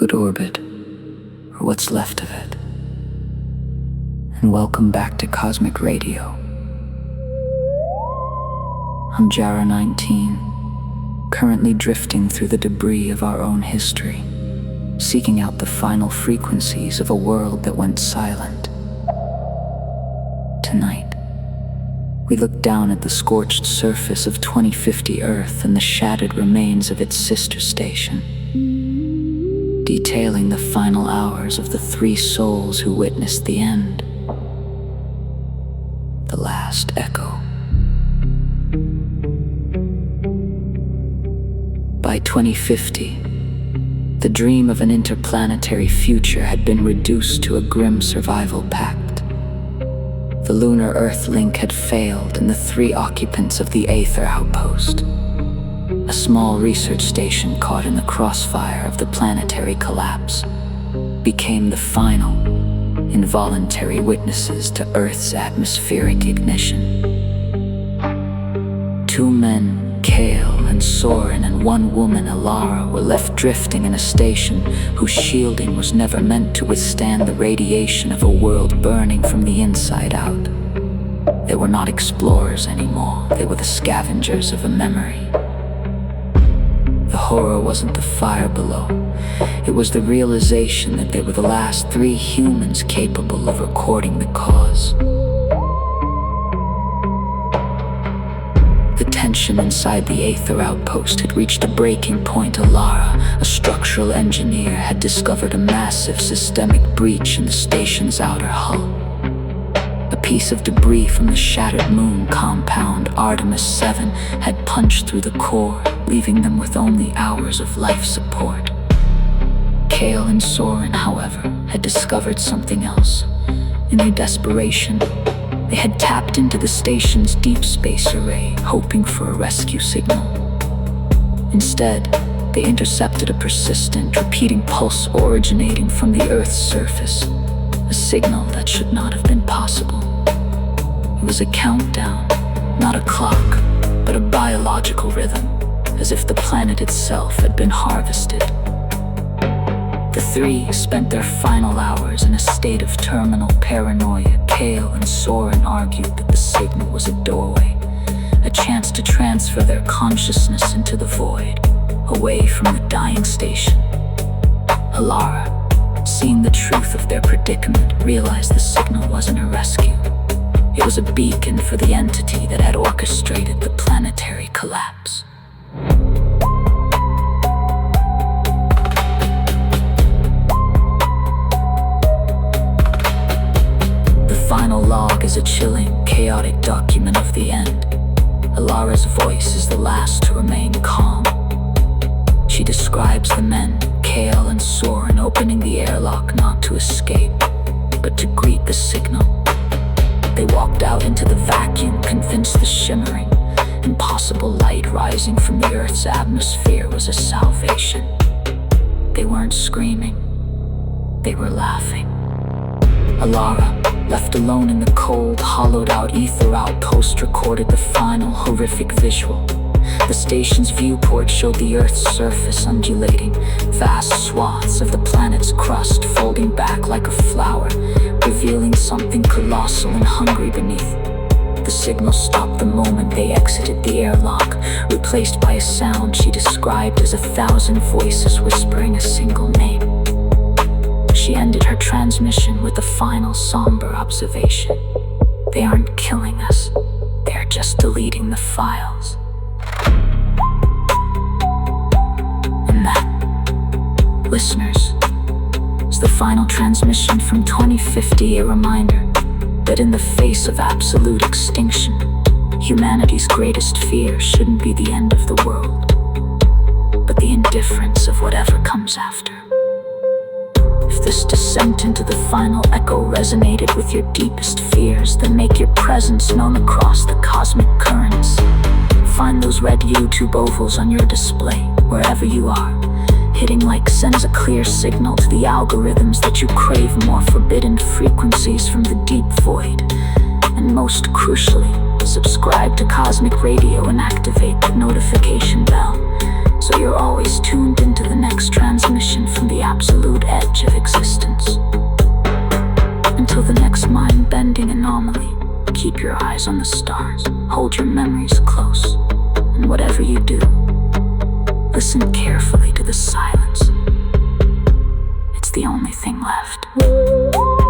good orbit, or what's left of it. And welcome back to Cosmic Radio. I'm Jara 19, currently drifting through the debris of our own history, seeking out the final frequencies of a world that went silent. Tonight, we look down at the scorched surface of 2050 Earth and the shattered remains of its sister station, detailing the final hours of the three souls who witnessed the end. The last echo. By 2050, the dream of an interplanetary future had been reduced to a grim survival pact. The lunar Earth link had failed, and the three occupants of the Aether Outpost, a small research station caught in the crossfire of the planetary collapse, became the final, involuntary witnesses to Earth's atmospheric ignition. Two men, Kale and Soren, and one woman, Alara, were left drifting in a station whose shielding was never meant to withstand the radiation of a world burning from the inside out. They were not explorers anymore, they were the scavengers of a memory. The horror wasn't the fire below, it was the realization that they were the last three humans capable of recording the cause. The tension inside the Aether Outpost had reached a breaking point. Alara, a structural engineer, had discovered a massive systemic breach in the station's outer hull. A piece of debris from the shattered moon compound Artemis 7 had punched through the core, leaving them with only hours of life support. Kale and Soren, however, had discovered something else. In their desperation, they had tapped into the station's deep space array, hoping for a rescue signal. Instead, they intercepted a persistent, repeating pulse originating from the Earth's surface, a signal that should not have been possible. It was a countdown, not a clock, but a biological rhythm, as if the planet itself had been harvested. The three spent their final hours in a state of terminal paranoia. Kale and Soren argued that the signal was a doorway, a chance to transfer their consciousness into the void, away from the dying station. Alara, seeing the truth of their predicament, realized the signal wasn't a rescue. It was a beacon for the entity that had orchestrated the planetary collapse. The final log is a chilling, chaotic document of the end. Alara's voice is the last to remain calm. She describes the men, Kale and Soren, opening the airlock not to escape, but to greet the signal. They walked out into the vacuum, convinced the shimmering, impossible light rising from the Earth's atmosphere was a salvation. They weren't screaming, they were laughing. Alara, left alone in the cold, hollowed-out Aether Outpost, recorded the final horrific visual. The station's viewport showed the Earth's surface undulating, vast swaths of the planet's crust folding back like a flower, revealing something colossal and hungry beneath. The signal stopped the moment they exited the airlock, replaced by a sound she described as 1,000 voices whispering a single name. She ended her transmission with a final somber observation. They aren't killing us, they're just deleting the files. And that, listeners, is the final transmission from 2050, a reminder that in the face of absolute extinction, humanity's greatest fear shouldn't be the end of the world, but the indifference of whatever comes after. If this descent into the final echo resonated with your deepest fears, then make your presence known across the cosmic currents. Find those red YouTube ovals on your display, wherever you are. Hitting like sends a clear signal to the algorithms that you crave more forbidden frequencies from the deep void. And most crucially, subscribe to Cosmic Radio and activate the notification bell, so you're always tuned into the next transmission from the absolute edge of existence. Until the next mind-bending anomaly, keep your eyes on the stars, hold your memories close, and whatever you do, listen carefully to the silence. It's the only thing left.